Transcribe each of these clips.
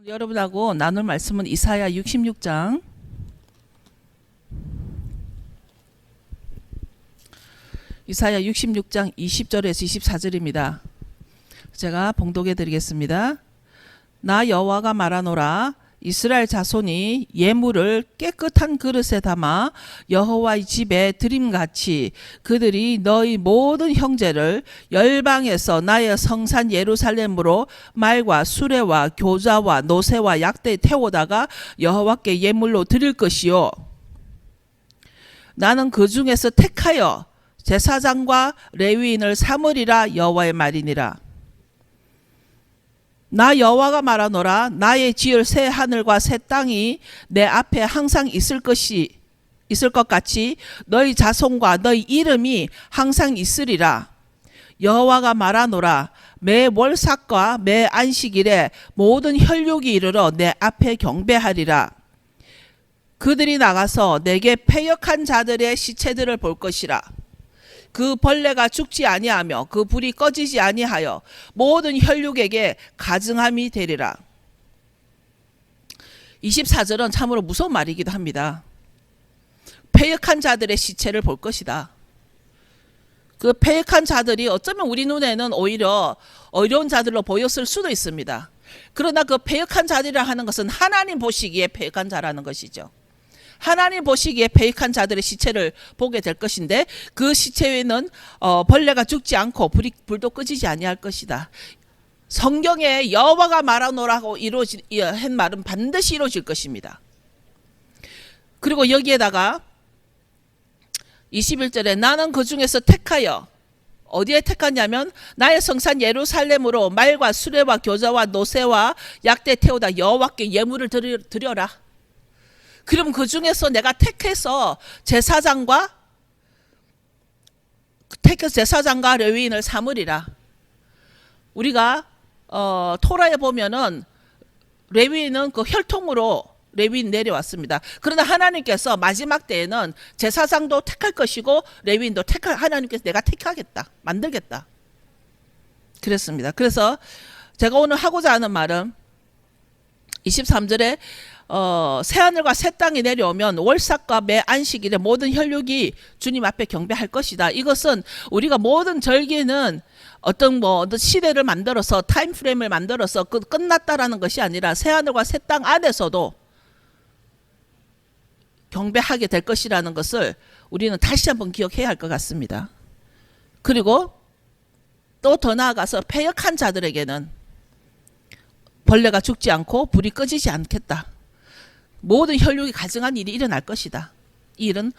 여러분하고 나눌 말씀은 이사야 66장 이사야 66장 20절에서 24절입니다. 제가 봉독해 드리겠습니다. 나 여호와가 말하노라. 이스라엘 자손이 예물을 깨끗한 그릇에 담아 여호와의 집에 드림같이 그들이 너희 모든 형제를 열방에서 나의 성산 예루살렘으로 말과 수레와 교자와 노새와 약대에 태우다가 여호와께 예물로 드릴 것이요. 나는 그 중에서 택하여 제사장과 레위인을 삼으리라 여호와의 말이니라. 나 여호와가 말하노라. 나의 지을 새 하늘과 새 땅이 내 앞에 항상 있을 것 같이 너희 자손과 너희 이름이 항상 있으리라. 여호와가 말하노라. 매 월삭과 매 안식일에 모든 혈육이 이르러 내 앞에 경배하리라. 그들이 나가서 내게 패역한 자들의 시체들을 볼 것이라. 그 벌레가 죽지 아니하며 그 불이 꺼지지 아니하여 모든 혈육에게 가증함이 되리라. 24절은 참으로 무서운 말이기도 합니다. 패역한 자들의 시체를 볼 것이다. 그 패역한 자들이 어쩌면 우리 눈에는 오히려 어려운 자들로 보였을 수도 있습니다. 그러나 그 패역한 자들이라 하는 것은 하나님 보시기에 패역한 자라는 것이죠. 하나님 보시기에 패역한 자들의 시체를 보게 될 것인데 그 시체에는 벌레가 죽지 않고 불도 꺼지지 아니할 것이다. 성경에 여호와가 말하노라고 한 말은 반드시 이루어질 것입니다. 그리고 여기에다가 21절에 나는 그 중에서 택하여 어디에 택하냐면 나의 성산 예루살렘으로 말과 수레와 교자와 노새와 약대 태우다 여호와께 예물을 드려라. 그럼 그 중에서 내가 택해서 제사장과 레위인을 삼으리라. 우리가 토라에 보면은 레위인은 그 혈통으로 레위인 내려왔습니다. 그러나 하나님께서 마지막 때에는 제사장도 택할 것이고 레위인도 하나님께서 내가 택하겠다, 만들겠다. 그랬습니다. 그래서 제가 오늘 하고자 하는 말은 23절에 새하늘과 새 땅이 내려오면 월삭과 매 안식일에 모든 혈육이 주님 앞에 경배할 것이다. 이것은 우리가 모든 절기는 어떤 시대를 만들어서 타임프레임을 만들어서 끝났다라는 것이 아니라 새하늘과 새 땅 안에서도 경배하게 될 것이라는 것을 우리는 다시 한번 기억해야 할 것 같습니다. 그리고 또 더 나아가서 패역한 자들에게는 벌레가 죽지 않고 불이 꺼지지 않겠다. 모든 혈육이 가증한 일이 일어날 것이다. 이 일은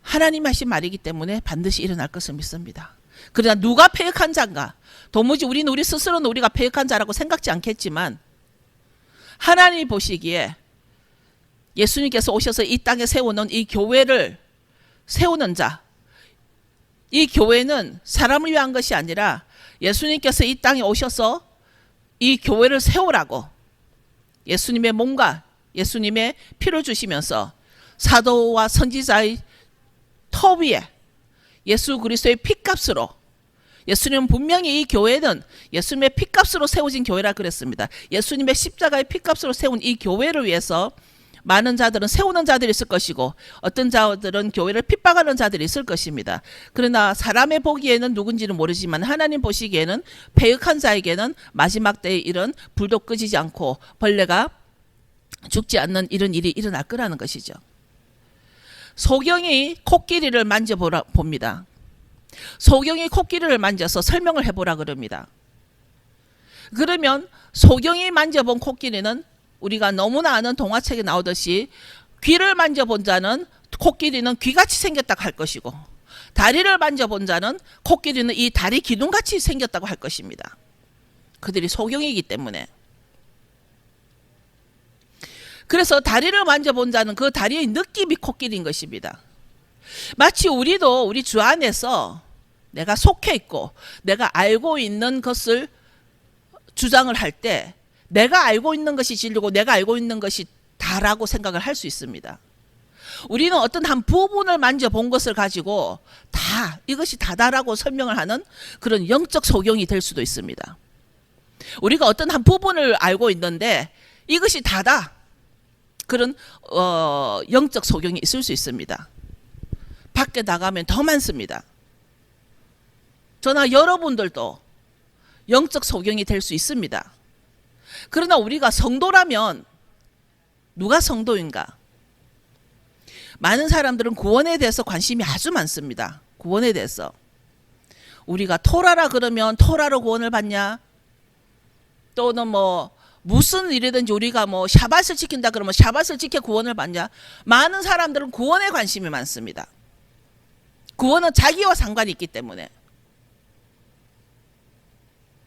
하나님 하신 말이기 때문에 반드시 일어날 것을 믿습니다. 그러나 누가 패역한 자인가? 도무지 우리 스스로는 우리가 패역한 자라고 생각지 않겠지만 하나님이 보시기에 예수님께서 오셔서 이 땅에 세우는 이 교회를 세우는 자, 이 교회는 사람을 위한 것이 아니라 예수님께서 이 땅에 오셔서 이 교회를 세우라고 예수님의 몸과 예수님의 피를 주시면서 사도와 선지자의 터 위에 예수 그리스도의 피값으로, 예수님은 분명히 이 교회는 예수님의 피값으로 세워진 교회라 그랬습니다. 예수님의 십자가의 피값으로 세운 이 교회를 위해서 많은 자들은 세우는 자들이 있을 것이고 어떤 자들은 교회를 핍박하는 자들이 있을 것입니다. 그러나 사람의 보기에는 누군지는 모르지만 하나님 보시기에는 패역한 자에게는 마지막 때의 일은 불도 꺼지지 않고 벌레가 죽지 않는 이런 일이 일어날 거라는 것이죠. 소경이 코끼리를 만져봅니다. 소경이 코끼리를 만져서 설명을 해보라 그럽니다. 그러면 소경이 만져본 코끼리는 우리가 너무나 아는 동화책에 나오듯이 귀를 만져본 자는 코끼리는 귀같이 생겼다고 할 것이고 다리를 만져본 자는 코끼리는 이 다리 기둥같이 생겼다고 할 것입니다. 그들이 소경이기 때문에. 그래서 다리를 만져본 자는 그 다리의 느낌이 코끼리인 것입니다. 마치 우리도 우리 주 안에서 내가 속해 있고 내가 알고 있는 것을 주장을 할 때 내가 알고 있는 것이 진리고 내가 알고 있는 것이 다라고 생각을 할 수 있습니다. 우리는 어떤 한 부분을 만져본 것을 가지고 이것이 다다라고 설명을 하는 그런 영적 소경이 될 수도 있습니다. 우리가 어떤 한 부분을 알고 있는데 이것이 다다. 그런 영적 소경이 있을 수 있습니다. 밖에 나가면 더 많습니다. 저나 여러분들도 영적 소경이 될 수 있습니다. 그러나 우리가 성도라면 누가 성도인가? 많은 사람들은 구원에 대해서 관심이 아주 많습니다. 구원에 대해서. 우리가 토라라 그러면 토라로 구원을 받냐? 또는 뭐 무슨 일이든지 우리가 뭐 샤밧을 지킨다 그러면 샤밧을 지켜 구원을 받냐? 많은 사람들은 구원에 관심이 많습니다. 구원은 자기와 상관이 있기 때문에.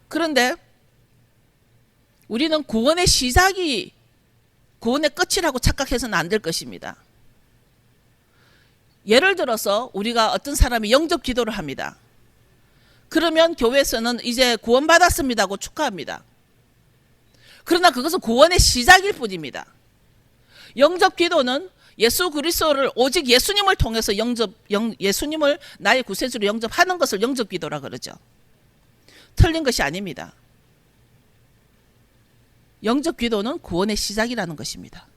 그런데 우리는 구원의 시작이 구원의 끝이라고 착각해서는 안 될 것입니다. 예를 들어서 우리가 어떤 사람이 영접 기도를 합니다. 그러면 교회에서는 이제 구원받았습니다고 축하합니다. 그러나 그것은 구원의 시작일 뿐입니다. 영접 기도는 예수 그리스도를 오직 예수님을 통해서 예수님을 나의 구세주로 영접하는 것을 영접 기도라 그러죠. 틀린 것이 아닙니다. 영접 기도는 구원의 시작이라는 것입니다.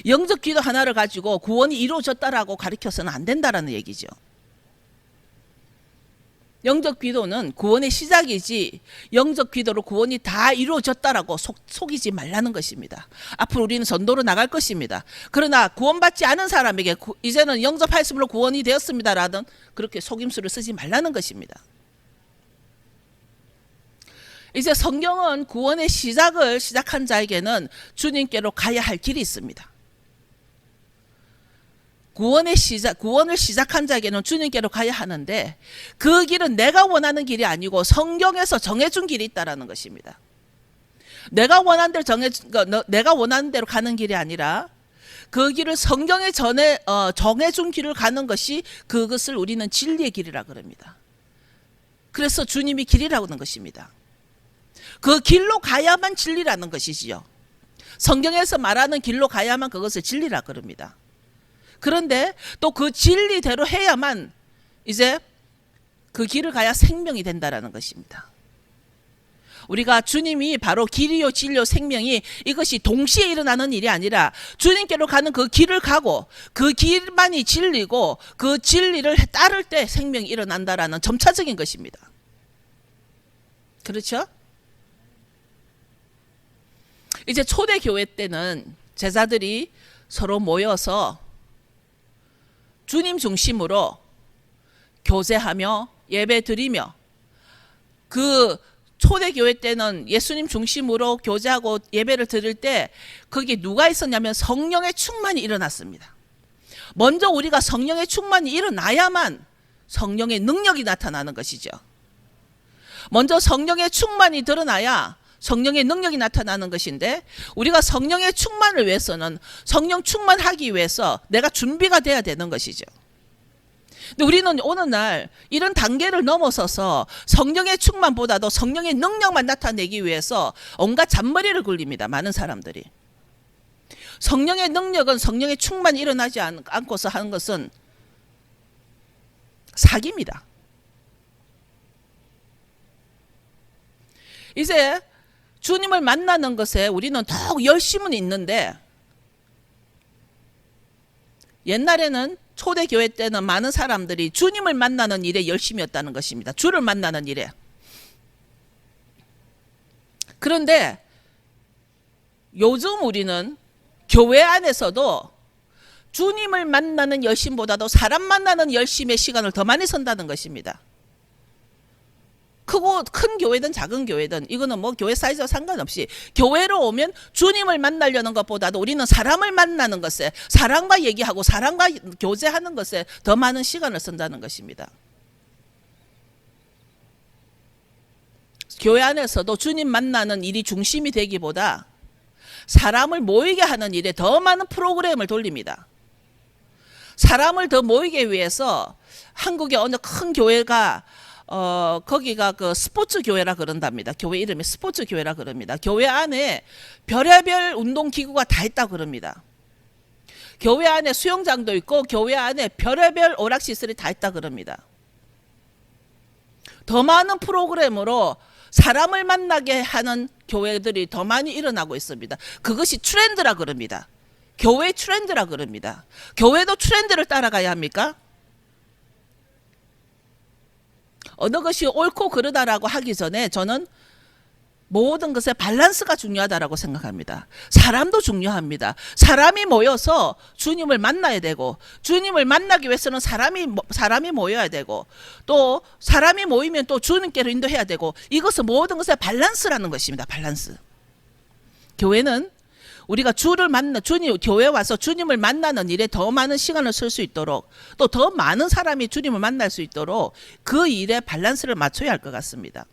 영접 기도 하나를 가지고 구원이 이루어졌다라고 가르쳐서는 안 된다라는 얘기죠. 영접 기도는 구원의 시작이지 영접 기도로 구원이 다 이루어졌다라고 속이지 말라는 것입니다. 앞으로 우리는 전도로 나갈 것입니다. 그러나 구원받지 않은 사람에게 이제는 영접하였으므로 구원이 되었습니다라든 그렇게 속임수를 쓰지 말라는 것입니다. 이제 성경은 구원의 시작을 시작한 자에게는 주님께로 가야 할 길이 있습니다. 구원을 시작한 자에게는 주님께로 가야 하는데 그 길은 내가 원하는 길이 아니고 성경에서 정해준 길이 있다라는 것입니다. 내가 원하는 대로 가는 길이 아니라 그 길을 성경에 정해준 길을 가는 것이 그것을 우리는 진리의 길이라 그럽니다. 그래서 주님이 길이라고 하는 것입니다. 그 길로 가야만 진리라는 것이지요. 성경에서 말하는 길로 가야만 그것을 진리라 그럽니다. 그런데 또 그 진리대로 해야만 이제 그 길을 가야 생명이 된다라는 것입니다. 우리가 주님이 바로 길이요 진리요 생명이 이것이 동시에 일어나는 일이 아니라 주님께로 가는 그 길을 가고 그 길만이 진리고 그 진리를 따를 때 생명이 일어난다라는 점차적인 것입니다. 그렇죠? 이제 초대교회 때는 제자들이 서로 모여서 주님 중심으로 교제하며 예배 드리며 그 초대교회 때는 예수님 중심으로 교제하고 예배를 드릴 때 거기에 누가 있었냐면 성령의 충만이 일어났습니다. 먼저 우리가 성령의 충만이 일어나야만 성령의 능력이 나타나는 것이죠. 먼저 성령의 충만이 드러나야 성령의 능력이 나타나는 것인데 우리가 성령의 충만을 위해서는 성령 충만하기 위해서 내가 준비가 돼야 되는 것이죠. 근데 우리는 오늘날 이런 단계를 넘어서서 성령의 충만보다도 성령의 능력만 나타내기 위해서 온갖 잔머리를 굴립니다. 많은 사람들이. 성령의 능력은 성령의 충만이 일어나지 않고서 하는 것은 사기입니다. 이제 주님을 만나는 것에 우리는 더욱 열심은 있는데 옛날에는 초대교회 때는 많은 사람들이 주님을 만나는 일에 열심이었다는 것입니다. 주를 만나는 일에. 그런데 요즘 우리는 교회 안에서도 주님을 만나는 열심보다도 사람 만나는 열심의 시간을 더 많이 선다는 것입니다. 큰 교회든 작은 교회든 이거는 뭐 교회 사이즈와 상관없이 교회로 오면 주님을 만나려는 것보다도 우리는 사람을 만나는 것에 사람과 얘기하고 사람과 교제하는 것에 더 많은 시간을 쓴다는 것입니다. 교회 안에서도 주님 만나는 일이 중심이 되기보다 사람을 모이게 하는 일에 더 많은 프로그램을 돌립니다. 사람을 더 모이게 위해서 한국의 어느 큰 교회가 거기가 그 스포츠 교회라 그런답니다. 교회 이름이 스포츠 교회라 그럽니다. 교회 안에 별의별 운동 기구가 다 있다고 그럽니다. 교회 안에 수영장도 있고 교회 안에 별의별 오락시설이 다 있다고 그럽니다. 더 많은 프로그램으로 사람을 만나게 하는 교회들이 더 많이 일어나고 있습니다. 그것이 트렌드라 그럽니다. 교회 트렌드라 그럽니다. 교회도 트렌드를 따라가야 합니까? 어느 것이 옳고 그르다라고 하기 전에 저는 모든 것의 밸런스가 중요하다라고 생각합니다. 사람도 중요합니다. 사람이 모여서 주님을 만나야 되고, 주님을 만나기 위해서는 사람이 모여야 되고, 또 사람이 모이면 또 주님께로 인도해야 되고, 이것은 모든 것의 밸런스라는 것입니다. 밸런스. 교회는 우리가 교회에 와서 주님을 만나는 일에 더 많은 시간을 쓸 수 있도록, 또 더 많은 사람이 주님을 만날 수 있도록 그 일에 밸런스를 맞춰야 할 것 같습니다.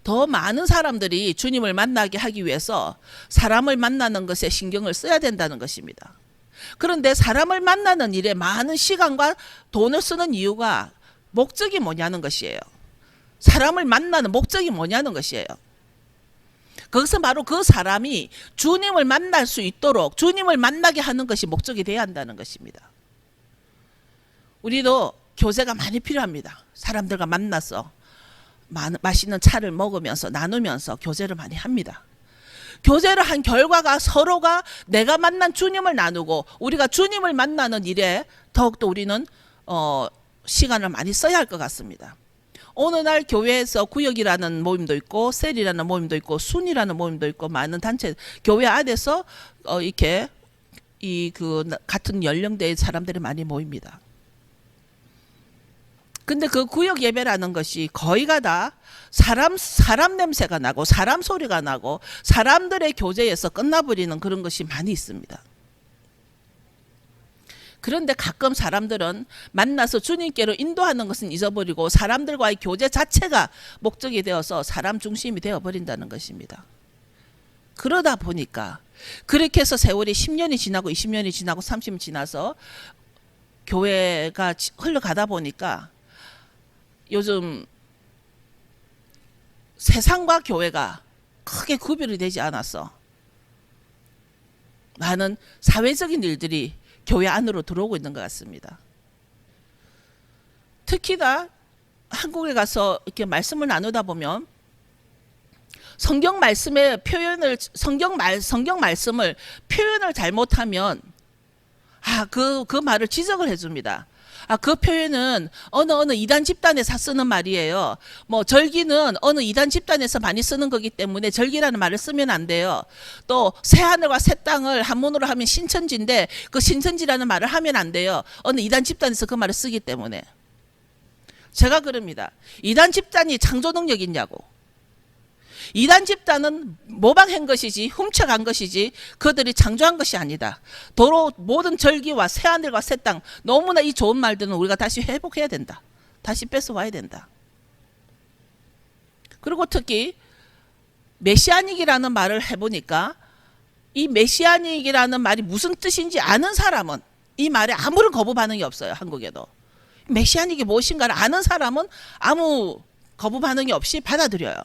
더 많은 사람들이 주님을 만나게 하기 위해서 사람을 만나는 것에 신경을 써야 된다는 것입니다. 그런데 사람을 만나는 일에 많은 시간과 돈을 쓰는 이유가 목적이 뭐냐는 것이에요. 사람을 만나는 목적이 뭐냐는 것이에요. 그것은 바로 그 사람이 주님을 만날 수 있도록 주님을 만나게 하는 것이 목적이 되어야 한다는 것입니다. 우리도 교제가 많이 필요합니다. 사람들과 만나서 맛있는 차를 먹으면서 나누면서 교제를 많이 합니다. 교제를 한 결과가 서로가 내가 만난 주님을 나누고 우리가 주님을 만나는 일에 더욱더 우리는 시간을 많이 써야 할 것 같습니다. 어느 날 교회에서 구역이라는 모임도 있고 셀이라는 모임도 있고 순이라는 모임도 있고 많은 단체 교회 안에서 이렇게 같은 연령대의 사람들이 많이 모입니다. 근데 그 구역 예배라는 것이 거의가 다 사람 냄새가 나고 사람 소리가 나고 사람들의 교제에서 끝나버리는 그런 것이 많이 있습니다. 그런데 가끔 사람들은 만나서 주님께로 인도하는 것은 잊어버리고 사람들과의 교제 자체가 목적이 되어서 사람 중심이 되어버린다는 것입니다. 그러다 보니까 그렇게 해서 세월이 10년이 지나고 20년이 지나고 30년이 지나서 교회가 흘러가다 보니까 요즘 세상과 교회가 크게 구별이 되지 않아서 많은 사회적인 일들이 교회 안으로 들어오고 있는 것 같습니다. 특히나 한국에 가서 이렇게 말씀을 나누다 보면 성경 말씀을 표현을 잘못하면 그 말을 지적을 해줍니다. 그 표현은 어느 이단 집단에서 쓰는 말이에요. 뭐 절기는 어느 이단 집단에서 많이 쓰는 거기 때문에 절기라는 말을 쓰면 안 돼요. 또 새하늘과 새 땅을 한문으로 하면 신천지인데 그 신천지라는 말을 하면 안 돼요. 어느 이단 집단에서 그 말을 쓰기 때문에. 제가 그럽니다. 이단 집단이 창조 능력이 있냐고. 이단 집단은 모방한 것이지 훔쳐간 것이지 그들이 창조한 것이 아니다. 도로 모든 절기와 새하늘과 새 땅 너무나 이 좋은 말들은 우리가 다시 회복해야 된다. 다시 뺏어와야 된다. 그리고 특히 메시아닉이라는 말을 해보니까 이 메시아닉이라는 말이 무슨 뜻인지 아는 사람은 이 말에 아무런 거부 반응이 없어요. 한국에도. 메시아닉이 무엇인가를 아는 사람은 아무 거부 반응이 없이 받아들여요.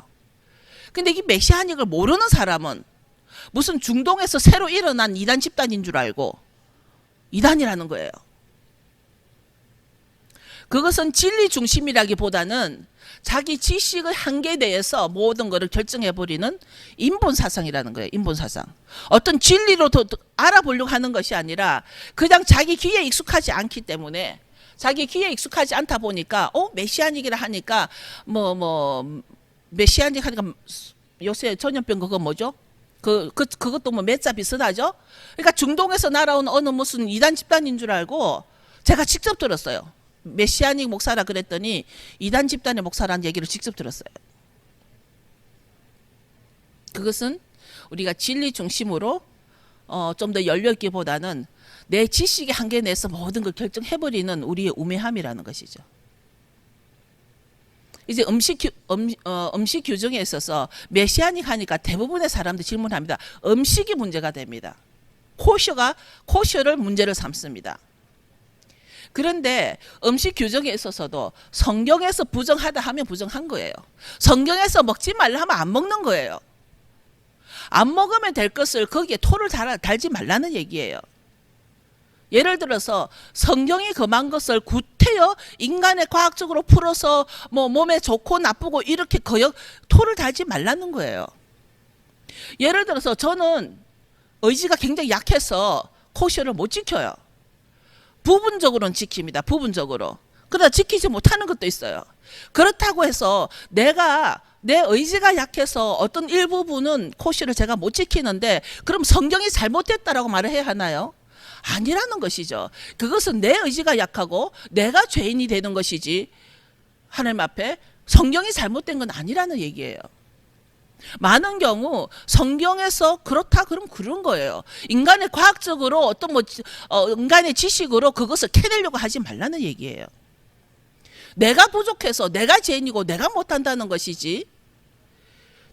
근데 이 메시아닉을 모르는 사람은 무슨 중동에서 새로 일어난 이단 집단인 줄 알고 이단이라는 거예요. 그것은 진리 중심이라기보다는 자기 지식의 한계에 대해서 모든 것을 결정해버리는 인본사상이라는 거예요. 인본사상. 어떤 진리로 더 알아보려고 하는 것이 아니라 그냥 자기 귀에 익숙하지 않기 때문에 자기 귀에 익숙하지 않다 보니까 메시아닉이라 하니까 메시아닉 하니까 요새 전염병 그거 뭐죠? 그것도 뭐 몇자 비슷하죠? 그러니까 중동에서 날아온 어느 무슨 이단 집단인 줄 알고 제가 직접 들었어요. 메시아닉 목사라 그랬더니 이단 집단의 목사라는 얘기를 직접 들었어요. 그것은 우리가 진리 중심으로 좀 더 열려있기보다는 내 지식의 한계 내에서 모든 걸 결정해버리는 우리의 우매함이라는 것이죠. 이제 음식 규정에 있어서 메시아닉 하니까 대부분의 사람들이 질문합니다. 음식이 문제가 됩니다. 코셔를 문제를 삼습니다. 그런데 음식 규정에 있어서도 성경에서 부정하다 하면 부정한 거예요. 성경에서 먹지 말라 하면 안 먹는 거예요. 안 먹으면 될 것을 거기에 토를 달지 말라는 얘기예요. 예를 들어서 성경이 금한 것을 구태여 인간의 과학적으로 풀어서 뭐 몸에 좋고 나쁘고 이렇게 토를 달지 말라는 거예요. 예를 들어서 저는 의지가 굉장히 약해서 코셔를 못 지켜요. 부분적으로는 지킵니다. 부분적으로. 그러나 지키지 못하는 것도 있어요. 그렇다고 해서 내가 내 의지가 약해서 어떤 일부분은 코시를 제가 못 지키는데 그럼 성경이 잘못됐다라고 말을 해야 하나요? 아니라는 것이죠. 그것은 내 의지가 약하고 내가 죄인이 되는 것이지 하나님 앞에 성경이 잘못된 건 아니라는 얘기예요. 많은 경우 성경에서 그렇다 그럼 그런 거예요. 인간의 과학적으로 어떤 인간의 지식으로 그것을 캐내려고 하지 말라는 얘기예요. 내가 부족해서 내가 죄인이고 내가 못한다는 것이지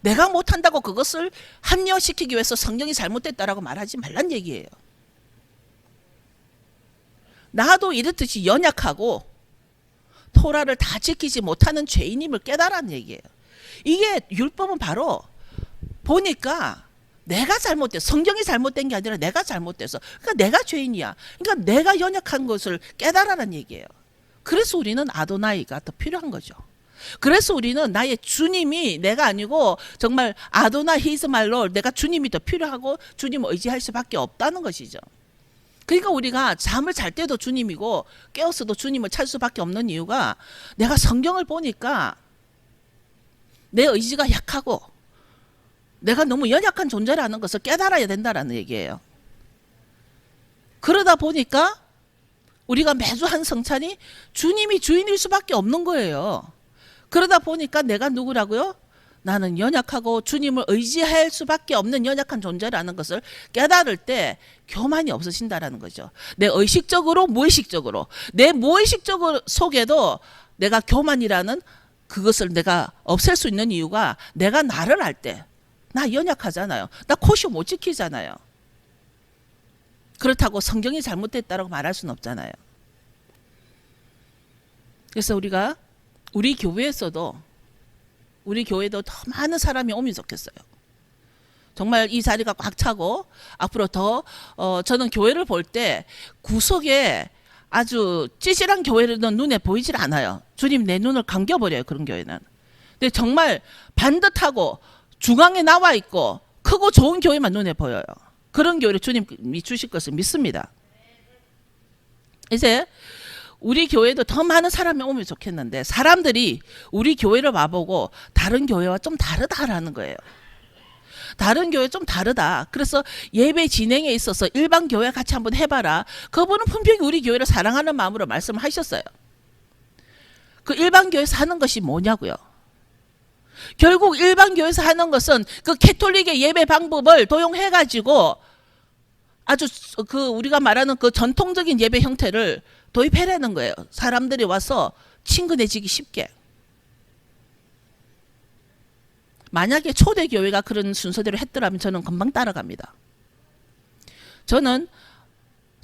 내가 못한다고 그것을 합리화시키기 위해서 성경이 잘못됐다라고 말하지 말란 얘기예요. 나도 이렇듯이 연약하고 토라를 다 지키지 못하는 죄인임을 깨달았는 얘기예요. 이게 율법은 바로 보니까 내가 잘못돼서 성경이 잘못된 게 아니라 내가 잘못돼서 그러니까 내가 죄인이야. 그러니까 내가 연약한 것을 깨달아라는 얘기예요. 그래서 우리는 아도나이가 더 필요한 거죠. 그래서 우리는 나의 주님이 내가 아니고 정말 아도나 히즈 말로 내가 주님이 더 필요하고 주님을 의지할 수밖에 없다는 것이죠. 그러니까 우리가 잠을 잘 때도 주님이고 깨어서도 주님을 찾을 수밖에 없는 이유가 내가 성경을 보니까 내 의지가 약하고 내가 너무 연약한 존재라는 것을 깨달아야 된다는 얘기예요. 그러다 보니까 우리가 매주 한 성찬이 주님이 주인일 수밖에 없는 거예요. 그러다 보니까 내가 누구라고요? 나는 연약하고 주님을 의지할 수밖에 없는 연약한 존재라는 것을 깨달을 때 교만이 없어진다라는 거죠. 내 의식적으로 무의식적으로 내 무의식적으로 속에도 내가 교만이라는 그것을 내가 없앨 수 있는 이유가 내가 나를 알 때 나 연약하잖아요. 나 코시 못 지키잖아요. 그렇다고 성경이 잘못됐다고 말할 수는 없잖아요. 그래서 우리가 우리 교회에서도 우리 교회도 더 많은 사람이 오면 좋겠어요. 정말 이 자리가 꽉 차고 앞으로 더 저는 교회를 볼 때 구석에 아주 찌질한 교회는 눈에 보이질 않아요. 주님 내 눈을 감겨버려요. 그런 교회는. 근데 정말 반듯하고 중앙에 나와 있고 크고 좋은 교회만 눈에 보여요. 그런 교회를 주님이 주실 것을 믿습니다. 이제 우리 교회도 더 많은 사람이 오면 좋겠는데 사람들이 우리 교회를 와보고 다른 교회와 좀 다르다라는 거예요. 다른 교회 좀 다르다. 그래서 예배 진행에 있어서 일반 교회 같이 한번 해봐라. 그분은 분명히 우리 교회를 사랑하는 마음으로 말씀을 하셨어요. 그 일반 교회에서 하는 것이 뭐냐고요. 결국 일반 교회에서 하는 것은 그 캐톨릭의 예배 방법을 도용해가지고 아주 그 우리가 말하는 그 전통적인 예배 형태를 도입해내는 거예요. 사람들이 와서 친근해지기 쉽게. 만약에 초대교회가 그런 순서대로 했더라면 저는 금방 따라갑니다. 저는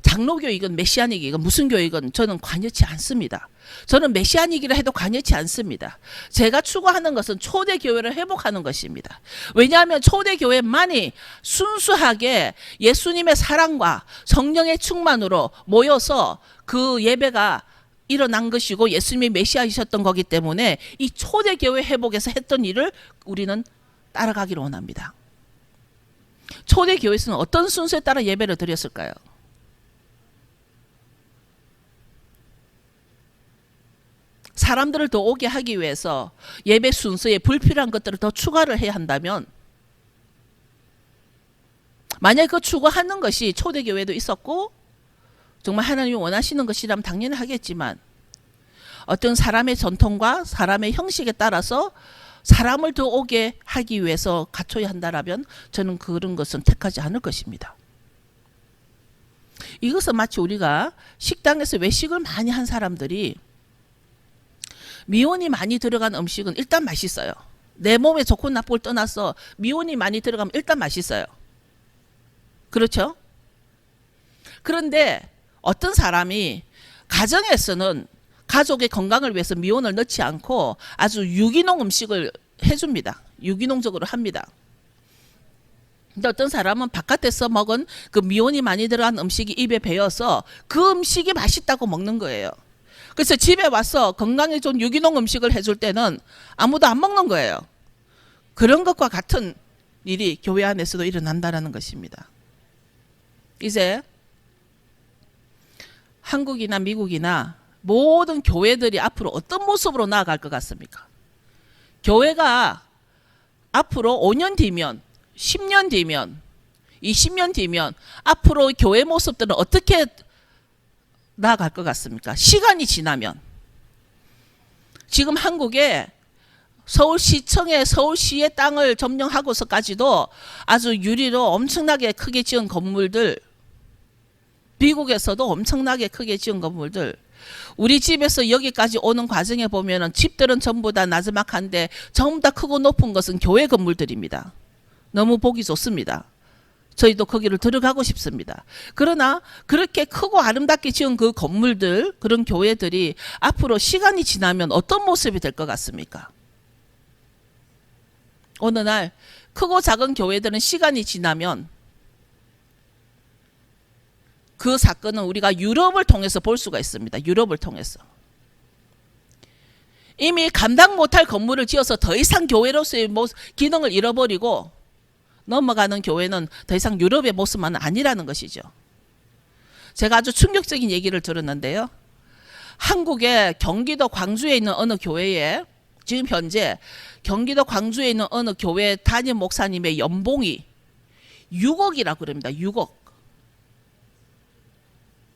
장로교이건 메시아닉이건 무슨 교이건 저는 관여치 않습니다. 저는 메시아닉이라 해도 관여치 않습니다. 제가 추구하는 것은 초대교회를 회복하는 것입니다. 왜냐하면 초대교회만이 순수하게 예수님의 사랑과 성령의 충만으로 모여서 그 예배가 일어난 것이고 예수님이 메시아이셨던 거기 때문에 이 초대교회 회복에서 했던 일을 우리는 따라가기를 원합니다. 초대교회에서는 어떤 순서에 따라 예배를 드렸을까요? 사람들을 더 오게 하기 위해서 예배 순서에 불필요한 것들을 더 추가를 해야 한다면 만약 그 추구하는 것이 초대교회도 있었고 정말 하나님이 원하시는 것이라면 당연히 하겠지만 어떤 사람의 전통과 사람의 형식에 따라서 사람을 더 오게 하기 위해서 갖춰야 한다라면 저는 그런 것은 택하지 않을 것입니다. 이것은 마치 우리가 식당에서 외식을 많이 한 사람들이 미온이 많이 들어간 음식은 일단 맛있어요. 내 몸에 좋고 나쁘고를 떠나서 미온이 많이 들어가면 일단 맛있어요. 그렇죠? 그런데 어떤 사람이 가정에서는 가족의 건강을 위해서 미온을 넣지 않고 아주 유기농 음식을 해줍니다. 유기농적으로 합니다. 근데 어떤 사람은 바깥에서 먹은 그 미온이 많이 들어간 음식이 입에 배어서 그 음식이 맛있다고 먹는 거예요. 그래서 집에 와서 건강에 좋은 유기농 음식을 해줄 때는 아무도 안 먹는 거예요. 그런 것과 같은 일이 교회 안에서도 일어난다는 것입니다. 이제 한국이나 미국이나 모든 교회들이 앞으로 어떤 모습으로 나아갈 것 같습니까? 교회가 앞으로 5년 뒤면, 10년 뒤면, 20년 뒤면 앞으로 교회 모습들은 어떻게 나아갈 것 같습니까? 시간이 지나면. 지금 한국에 서울시청에 서울시의 땅을 점령하고서까지도 아주 유리로 엄청나게 크게 지은 건물들, 미국에서도 엄청나게 크게 지은 건물들, 우리 집에서 여기까지 오는 과정에 보면은 집들은 전부 다 나지막한데 전부 다 크고 높은 것은 교회 건물들입니다. 너무 보기 좋습니다. 저희도 거기를 들어가고 싶습니다. 그러나 그렇게 크고 아름답게 지은 그 건물들, 그런 교회들이 앞으로 시간이 지나면 어떤 모습이 될 것 같습니까? 어느 날 크고 작은 교회들은 시간이 지나면 그 사건은 우리가 유럽을 통해서 볼 수가 있습니다. 유럽을 통해서. 이미 감당 못할 건물을 지어서 더 이상 교회로서의 기능을 잃어버리고 넘어가는 교회는 더 이상 유럽의 모습만은 아니라는 것이죠. 제가 아주 충격적인 얘기를 들었는데요. 한국의 경기도 광주에 있는 어느 교회에 지금 현재 경기도 광주에 있는 어느 교회 담임 목사님의 연봉이 6억이라고 그럽니다. 6억.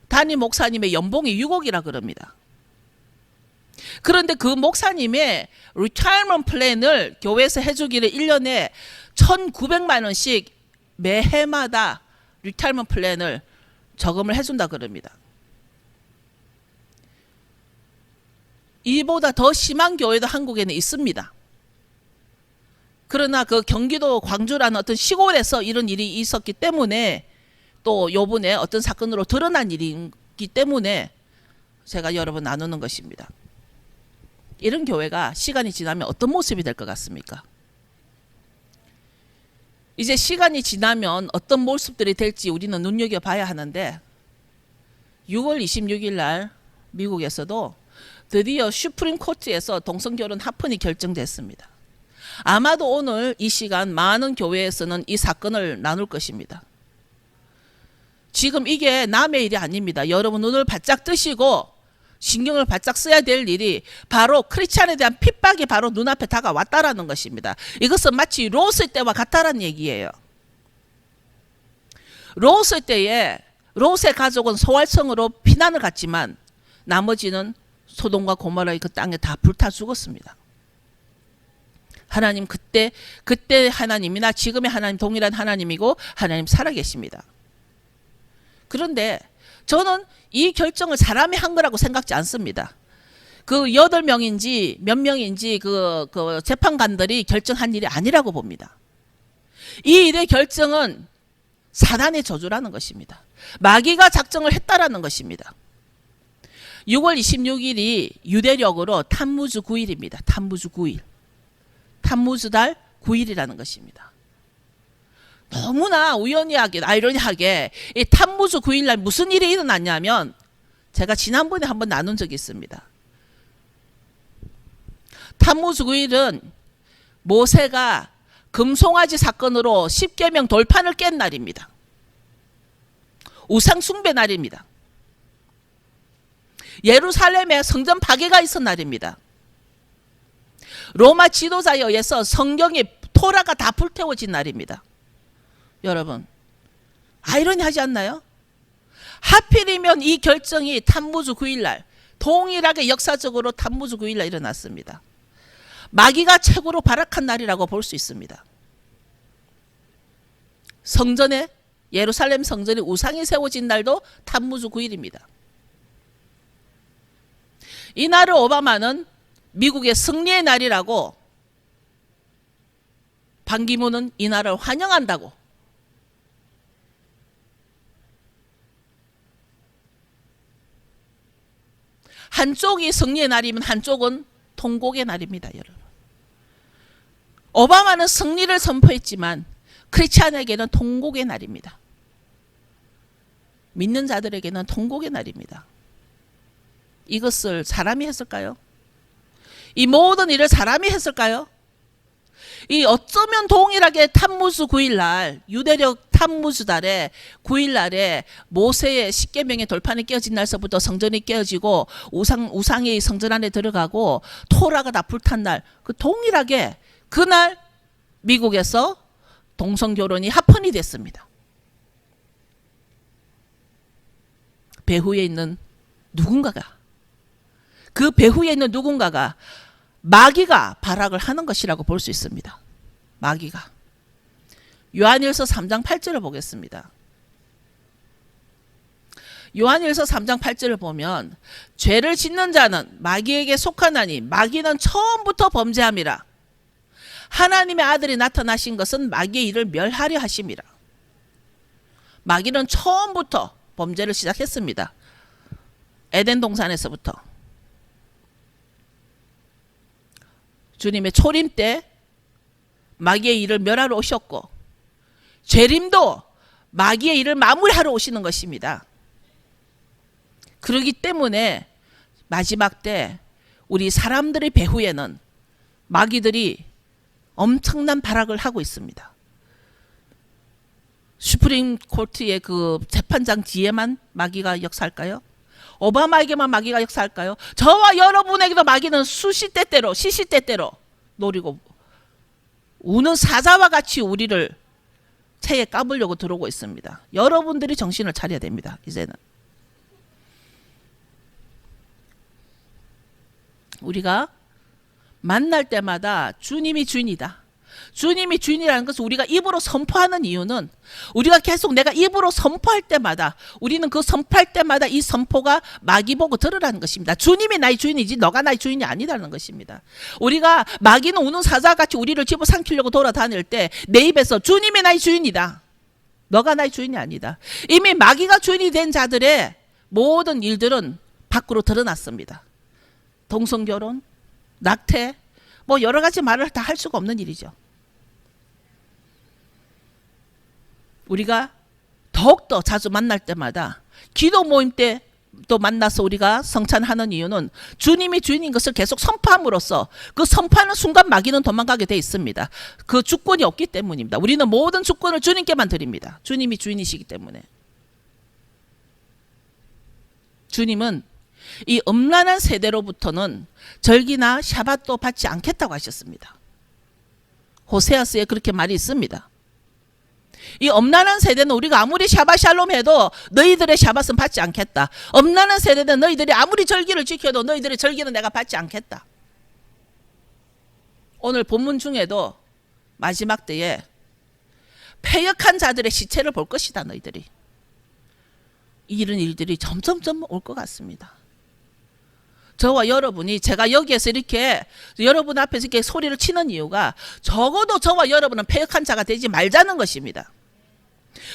담임 목사님의 연봉이 6억이라 그럽니다. 그런데 그 목사님의 리타이먼트 플랜을 교회에서 해주기를 1년에 1,900만 원씩 매해마다 리타이먼트 플랜을 저금을 해준다 그럽니다. 이보다 더 심한 교회도 한국에는 있습니다. 그러나 그 경기도 광주라는 어떤 시골에서 이런 일이 있었기 때문에 또 요번에 어떤 사건으로 드러난 일이기 때문에 제가 여러분 나누는 것입니다. 이런 교회가 시간이 지나면 어떤 모습이 될 것 같습니까? 이제 시간이 지나면 어떤 모습들이 될지 우리는 눈여겨봐야 하는데 6월 26일 날 미국에서도 드디어 슈프림 코트에서 동성결혼 합헌이 결정됐습니다. 아마도 오늘 이 시간 많은 교회에서는 이 사건을 나눌 것입니다. 지금 이게 남의 일이 아닙니다. 여러분 눈을 바짝 뜨시고 신경을 바짝 써야 될 일이 바로 크리스찬에 대한 핍박이 바로 눈앞에 다가왔다라는 것입니다. 이것은 마치 롯의 때와 같다라는 얘기예요. 롯의 때에 롯의 가족은 소활성으로 피난을 갔지만 나머지는 소돔과 고모라의 그 땅에 다 불타 죽었습니다. 하나님 그때 하나님이나 지금의 하나님 동일한 하나님이고 하나님 살아계십니다. 그런데 저는 이 결정을 사람이 한 거라고 생각지 않습니다. 그 8명인지 몇 명인지 그 재판관들이 결정한 일이 아니라고 봅니다. 이 일의 결정은 사단의 저주라는 것입니다. 마귀가 작정을 했다라는 것입니다. 6월 26일이 유대력으로 탄무주 9일입니다. 탄무주 9일. 탄무주달 9일이라는 것입니다. 너무나 우연하게 아이러니하게 이 탄무주 9일날 무슨 일이 일어났냐면 제가 지난번에 한번 나눈 적이 있습니다. 탄무주 9일은 모세가 금송아지 사건으로 10계명 돌판을 깬 날입니다. 우상 숭배 날입니다. 예루살렘에 성전 파괴가 있었던 날입니다. 로마 지도자에 의해서 성경이 토라가 다 불태워진 날입니다. 여러분 아이러니하지 않나요? 하필이면 이 결정이 탄무주 9일날 동일하게 역사적으로 탄무주 9일날 일어났습니다. 마귀가 최고로 발악한 날이라고 볼 수 있습니다. 성전에 예루살렘 성전에 우상이 세워진 날도 탄무주 9일입니다. 이 날을 오바마는 미국의 승리의 날이라고 반기문은 이 날을 환영한다고 한쪽이 승리의 날이면 한쪽은 통곡의 날입니다. 여러분. 오바마는 승리를 선포했지만 크리스찬에게는 통곡의 날입니다. 믿는 자들에게는 통곡의 날입니다. 이것을 사람이 했을까요? 이 모든 일을 사람이 했을까요? 이 어쩌면 동일하게 탄무수 9일날, 유대력 탄무수 달에 9일날에 모세의 십계명의 돌판이 깨어진 날서부터 성전이 깨어지고 우상이 성전 안에 들어가고 토라가 다 불탄 날, 그 동일하게 그날 미국에서 동성결혼이 합헌이 됐습니다. 배후에 있는 누군가가, 그 배후에 있는 누군가가 마귀가 발악을 하는 것이라고 볼 수 있습니다. 마귀가. 요한일서 3장 8절을 보겠습니다. 요한일서 3장 8절을 보면 죄를 짓는 자는 마귀에게 속하나니 마귀는 처음부터 범죄함이라. 하나님의 아들이 나타나신 것은 마귀의 일을 멸하려 하심이라. 마귀는 처음부터 범죄를 시작했습니다. 에덴 동산에서부터. 주님의 초림 때 마귀의 일을 멸하러 오셨고 재림도 마귀의 일을 마무리하러 오시는 것입니다. 그렇기 때문에 마지막 때 우리 사람들의 배후에는 마귀들이 엄청난 발악을 하고 있습니다. 슈프림 코트의 그 재판장 뒤에만 마귀가 역사할까요? 오바마에게만 마귀가 역사할까요? 저와 여러분에게도 마귀는 수시때때로 시시때때로 노리고 우는 사자와 같이 우리를 채에 까불려고 들어오고 있습니다. 여러분들이 정신을 차려야 됩니다. 이제는 우리가 만날 때마다 주님이 주인이다. 주님이 주인이라는 것을 우리가 입으로 선포하는 이유는 우리가 계속 내가 입으로 선포할 때마다 우리는 그 선포할 때마다 이 선포가 마귀 보고 들으라는 것입니다. 주님이 나의 주인이지 너가 나의 주인이 아니라는 것입니다. 우리가 마귀는 우는 사자같이 우리를 집어삼키려고 돌아다닐 때 내 입에서 주님이 나의 주인이다. 너가 나의 주인이 아니다. 이미 마귀가 주인이 된 자들의 모든 일들은 밖으로 드러났습니다. 동성결혼, 낙태, 뭐 여러 가지 말을 다 할 수가 없는 일이죠. 우리가 더욱더 자주 만날 때마다 기도 모임 때 또 만나서 우리가 성찬하는 이유는 주님이 주인인 것을 계속 선포함으로써 그 선포하는 순간 마귀는 도망가게 돼 있습니다. 그 주권이 없기 때문입니다. 우리는 모든 주권을 주님께만 드립니다. 주님이 주인이시기 때문에. 주님은 이 음란한 세대로부터는 절기나 샤밧도 받지 않겠다고 하셨습니다. 호세아스에 그렇게 말이 있습니다. 이 엄란한 세대는 우리가 아무리 샤밧 샬롬 해도 너희들의 샤밧은 받지 않겠다. 엄란한 세대는 너희들이 아무리 절기를 지켜도 너희들의 절기는 내가 받지 않겠다. 오늘 본문 중에도 마지막 때에 패역한 자들의 시체를 볼 것이다. 너희들이. 이런 일들이 점점점 올 것 같습니다. 저와 여러분이 제가 여기에서 이렇게 여러분 앞에서 이렇게 소리를 치는 이유가 적어도 저와 여러분은 패역한 자가 되지 말자는 것입니다.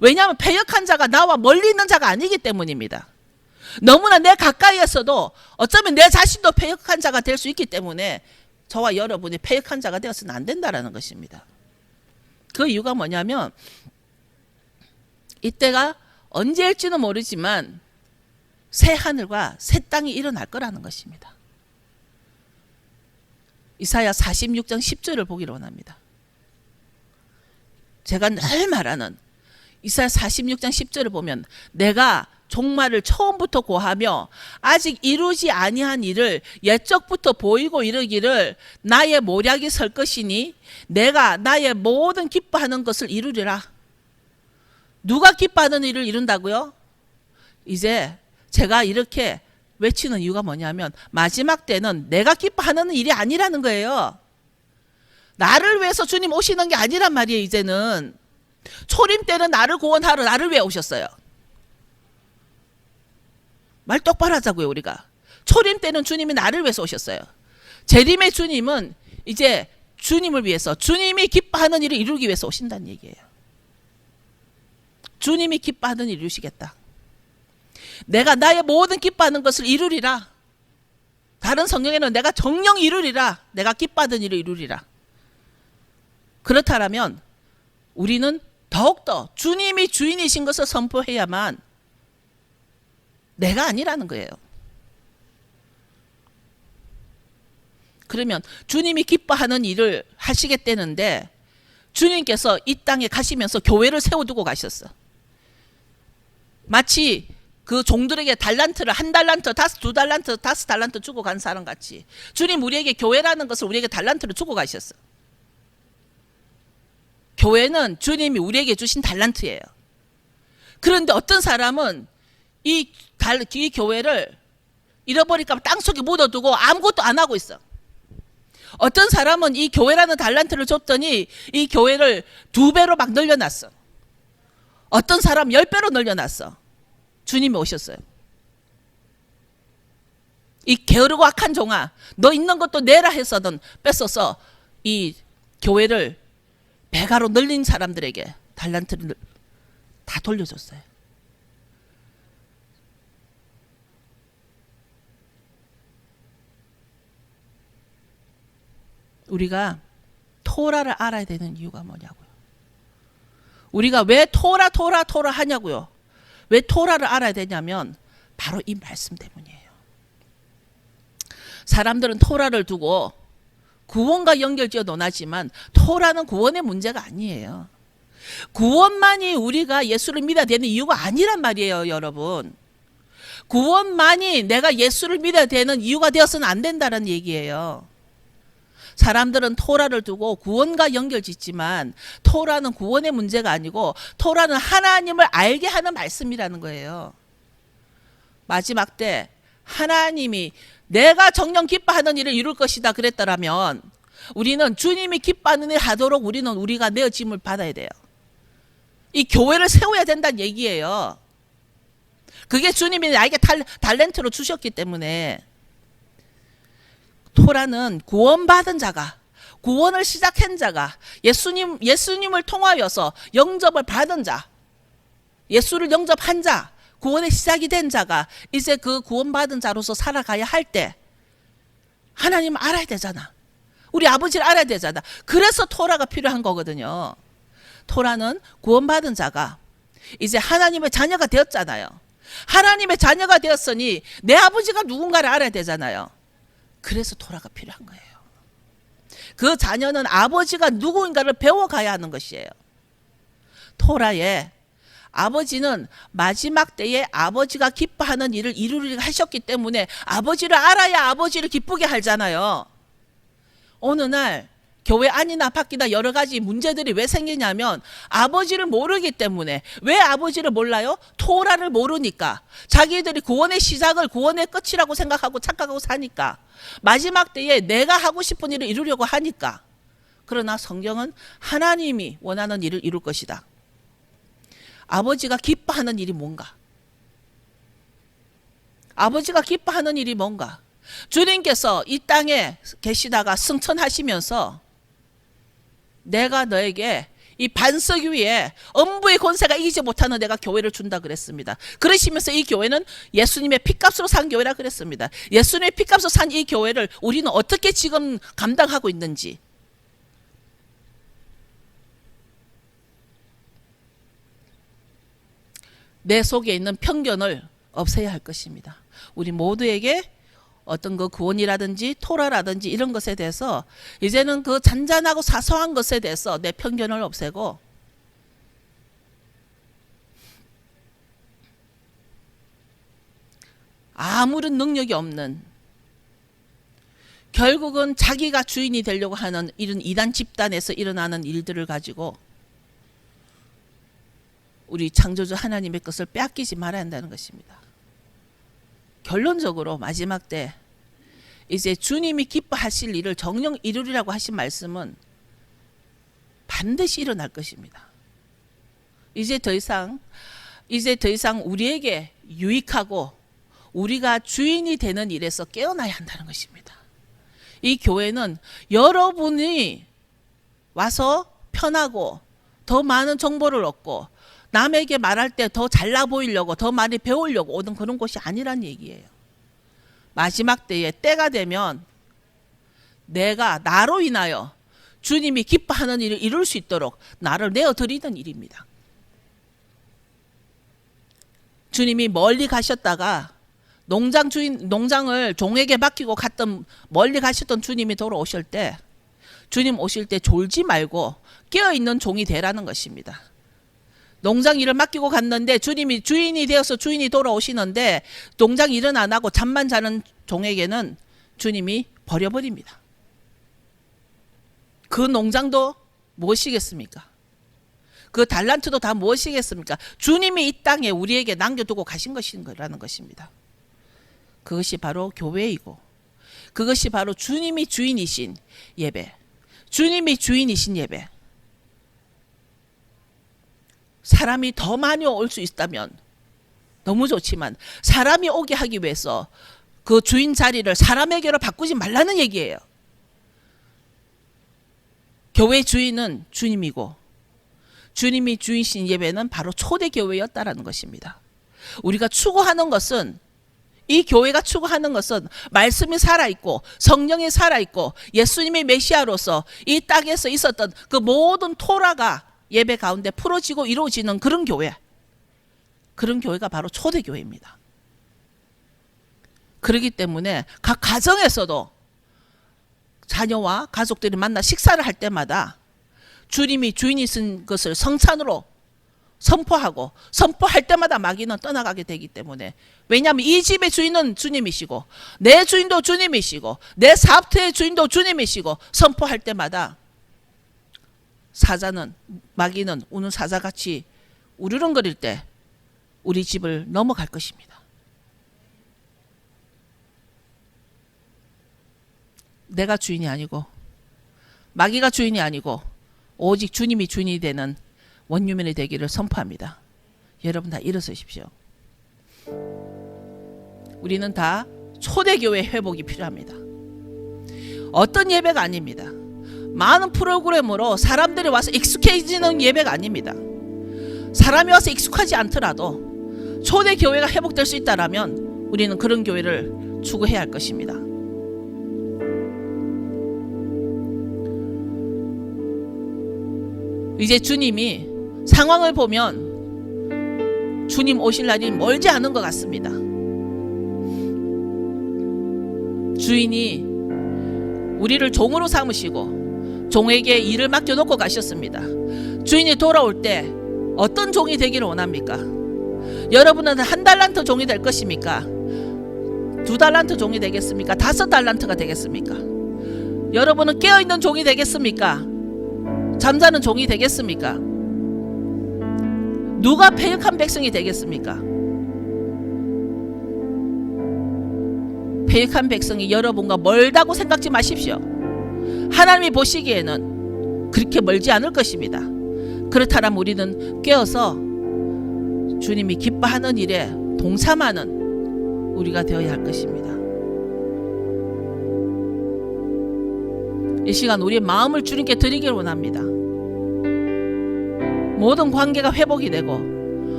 왜냐하면 패역한 자가 나와 멀리 있는 자가 아니기 때문입니다. 너무나 내 가까이에서도 어쩌면 내 자신도 패역한 자가 될 수 있기 때문에 저와 여러분이 패역한 자가 되어서는 안 된다는 것입니다. 그 이유가 뭐냐면 이때가 언제일지는 모르지만 새 하늘과 새 땅이 일어날 거라는 것입니다. 이사야 46장 10절을 보기를 원합니다. 제가 늘 말하는 이사야 46장 10절을 보면 내가 종말을 처음부터 고하며 아직 이루지 아니한 일을 옛적부터 보이고 이르기를 나의 모략이 설 것이니 내가 나의 모든 기뻐하는 것을 이루리라. 누가 기뻐하는 일을 이룬다고요? 이제 제가 이렇게 외치는 이유가 뭐냐면 마지막 때는 내가 기뻐하는 일이 아니라는 거예요. 나를 위해서 주님 오시는 게 아니란 말이에요. 이제는 초림 때는 나를 구원하러 나를 위해 오셨어요. 말 똑바로 하자고요. 우리가 초림 때는 주님이 나를 위해서 오셨어요. 재림의 주님은 이제 주님을 위해서 주님이 기뻐하는 일을 이루기 위해서 오신다는 얘기예요. 주님이 기뻐하는 일을 이루시겠다. 내가 나의 모든 기뻐하는 것을 이루리라. 다른 성경에는 내가 정령 이루리라. 내가 기뻐하는 일을 이루리라. 그렇다면 우리는 더욱더 주님이 주인이신 것을 선포해야만 내가 아니라는 거예요. 그러면 주님이 기뻐하는 일을 하시겠다는데 주님께서 이 땅에 가시면서 교회를 세워두고 가셨어. 마치 그 종들에게 달란트를 한 달란트, 두 달란트, 5달란트 주고 간 사람 같이 주님 우리에게 교회라는 것을 우리에게 달란트를 주고 가셨어. 교회는 주님이 우리에게 주신 달란트예요. 그런데 어떤 사람은 이 교회를 잃어버릴까 봐 땅속에 묻어두고 아무것도 안 하고 있어. 어떤 사람은 이 교회라는 달란트를 줬더니 이 교회를 2배로 막 늘려놨어. 어떤 사람 10배로 늘려놨어. 주님이 오셨어요. 이 게으르고 악한 종아, 너 있는 것도 내라 해서는 뺏어서 이 교회를 배가로 늘린 사람들에게 달란트를 다 돌려줬어요. 우리가 토라를 알아야 되는 이유가 뭐냐고요. 우리가 왜 토라 하냐고요. 왜 토라를 알아야 되냐면 바로 이 말씀 때문이에요. 사람들은 토라를 두고 구원과 연결지어 논하지만 토라는 구원의 문제가 아니에요. 구원만이 우리가 예수를 믿어야 되는 이유가 아니란 말이에요, 여러분. 구원만이 내가 예수를 믿어야 되는 이유가 되어서는 안 된다는 얘기예요. 사람들은 토라를 두고 구원과 연결짓지만 토라는 구원의 문제가 아니고 토라는 하나님을 알게 하는 말씀이라는 거예요. 마지막 때 하나님이 내가 정녕 기뻐하는 일을 이룰 것이다 그랬더라면 우리는 주님이 기뻐하는 일 하도록 우리가 내어짐을 받아야 돼요. 이 교회를 세워야 된다는 얘기예요. 그게 주님이 나에게 달란트로 주셨기 때문에. 토라는 구원받은 자가, 구원을 시작한 자가, 예수님을 통하여서 영접을 받은 자, 예수를 영접한 자, 구원의 시작이 된 자가 이제 그 구원받은 자로서 살아가야 할 때 하나님을 알아야 되잖아. 우리 아버지를 알아야 되잖아. 그래서 토라가 필요한 거거든요. 토라는 구원받은 자가 이제 하나님의 자녀가 되었잖아요. 하나님의 자녀가 되었으니 내 아버지가 누군가를 알아야 되잖아요. 그래서 토라가 필요한 거예요. 그 자녀는 아버지가 누구인가를 배워가야 하는 것이에요. 토라에 아버지는 마지막 때에 아버지가 기뻐하는 일을 이루리라 하셨기 때문에 아버지를 알아야 아버지를 기쁘게 하잖아요. 어느 날 교회 안이나 밖이나 여러 가지 문제들이 왜 생기냐면 아버지를 모르기 때문에. 왜 아버지를 몰라요? 토라를 모르니까. 자기들이 구원의 시작을 구원의 끝이라고 생각하고 착각하고 사니까. 마지막 때에 내가 하고 싶은 일을 이루려고 하니까. 그러나 성경은 하나님이 원하는 일을 이룰 것이다. 아버지가 기뻐하는 일이 뭔가? 아버지가 기뻐하는 일이 뭔가? 주님께서 이 땅에 계시다가 승천하시면서 내가 너에게 이 반석 위에 엄부의 권세가 이기지 못하는 내가 교회를 준다 그랬습니다. 그러시면서 이 교회는 예수님의 피값으로 산 교회라 그랬습니다. 예수님의 피값으로 산 이 교회를 우리는 어떻게 지금 감당하고 있는지. 내 속에 있는 편견을 없애야 할 것입니다. 우리 모두에게 어떤 그 구원이라든지 토라라든지 이런 것에 대해서 이제는 그 잔잔하고 사소한 것에 대해서 내 편견을 없애고 아무런 능력이 없는, 결국은 자기가 주인이 되려고 하는 이런 이단 집단에서 일어나는 일들을 가지고 우리 창조주 하나님의 것을 빼앗기지 말아야 한다는 것입니다. 결론적으로 마지막 때 이제 주님이 기뻐하실 일을 정녕 이루리라고 하신 말씀은 반드시 일어날 것입니다. 이제 더 이상 우리에게 유익하고 우리가 주인이 되는 일에서 깨어나야 한다는 것입니다. 이 교회는 여러분이 와서 편하고 더 많은 정보를 얻고 남에게 말할 때 더 잘나 보이려고 더 많이 배우려고 오는 그런 곳이 아니란 얘기예요. 마지막 때에 때가 되면 내가 나로 인하여 주님이 기뻐하는 일을 이룰 수 있도록 나를 내어드리는 일입니다. 주님이 멀리 가셨다가 농장을 종에게 맡기고 갔던 멀리 가셨던 주님이 돌아오실 때 주님 오실 때 졸지 말고 깨어있는 종이 되라는 것입니다. 농장 일을 맡기고 갔는데 주님이 주인이 되어서 주인이 돌아오시는데 농장 일은 안 하고 잠만 자는 종에게는 주님이 버려버립니다. 그 농장도 무엇이겠습니까? 그 달란트도 다 무엇이겠습니까? 주님이 이 땅에 우리에게 남겨두고 가신 것이라는 것입니다. 그것이 바로 교회이고 그것이 바로 주님이 주인이신 예배, 주님이 주인이신 예배. 사람이 더 많이 올 수 있다면 너무 좋지만 사람이 오게 하기 위해서 그 주인 자리를 사람에게로 바꾸지 말라는 얘기예요. 교회 주인은 주님이고 주님이 주인이신 예배는 바로 초대교회였다라는 것입니다. 우리가 추구하는 것은 이 교회가 추구하는 것은 말씀이 살아있고 성령이 살아있고 예수님이 메시아로서 이 땅에서 있었던 그 모든 토라가 예배 가운데 풀어지고 이루어지는 그런 교회, 그런 교회가 바로 초대교회입니다. 그렇기 때문에 각 가정에서도 자녀와 가족들이 만나 식사를 할 때마다 주님이 주인이신 것을 성찬으로 선포하고 선포할 때마다 마귀는 떠나가게 되기 때문에, 왜냐하면 이 집의 주인은 주님이시고 내 주인도 주님이시고 내 사업터의 주인도 주님이시고 선포할 때마다 사자는, 마귀는 우는 사자같이 우르릉거릴 때 우리 집을 넘어갈 것입니다. 내가 주인이 아니고 마귀가 주인이 아니고 오직 주님이 주인이 되는 원유민이 되기를 선포합니다. 여러분 다 일어서십시오. 우리는 다 초대교회 회복이 필요합니다. 어떤 예배가 아닙니다. 많은 프로그램으로 사람들이 와서 익숙해지는 예배가 아닙니다. 사람이 와서 익숙하지 않더라도 초대교회가 회복될 수 있다면 우리는 그런 교회를 추구해야 할 것입니다. 이제 주님이 상황을 보면 주님 오실 날이 멀지 않은 것 같습니다. 주인이 우리를 종으로 삼으시고 종에게 일을 맡겨놓고 가셨습니다. 주인이 돌아올 때 어떤 종이 되기를 원합니까? 여러분은 한 달란트 종이 될 것입니까? 2달란트 종이 되겠습니까? 5달란트가 되겠습니까? 여러분은 깨어있는 종이 되겠습니까? 잠자는 종이 되겠습니까? 누가 패역한 백성이 되겠습니까? 패역한 백성이 여러분과 멀다고 생각지 마십시오. 하나님이 보시기에는 그렇게 멀지 않을 것입니다. 그렇다면 우리는 깨어서 주님이 기뻐하는 일에 동참하는 우리가 되어야 할 것입니다. 이 시간 우리의 마음을 주님께 드리기를 원합니다. 모든 관계가 회복이 되고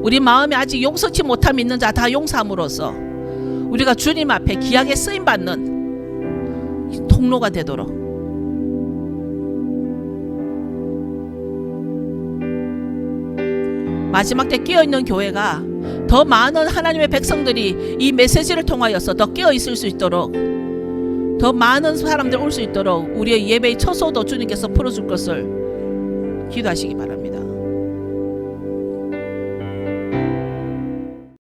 우리 마음에 아직 용서치 못함이 있는 자 다 용서함으로써 우리가 주님 앞에 귀하게 쓰임받는 통로가 되도록 마지막 때 깨어있는 교회가 더 많은 하나님의 백성들이 이 메시지를 통하여서 더 깨어있을 수 있도록, 더 많은 사람들 올 수 있도록 우리의 예배의 처소도 주님께서 풀어줄 것을 기도하시기 바랍니다.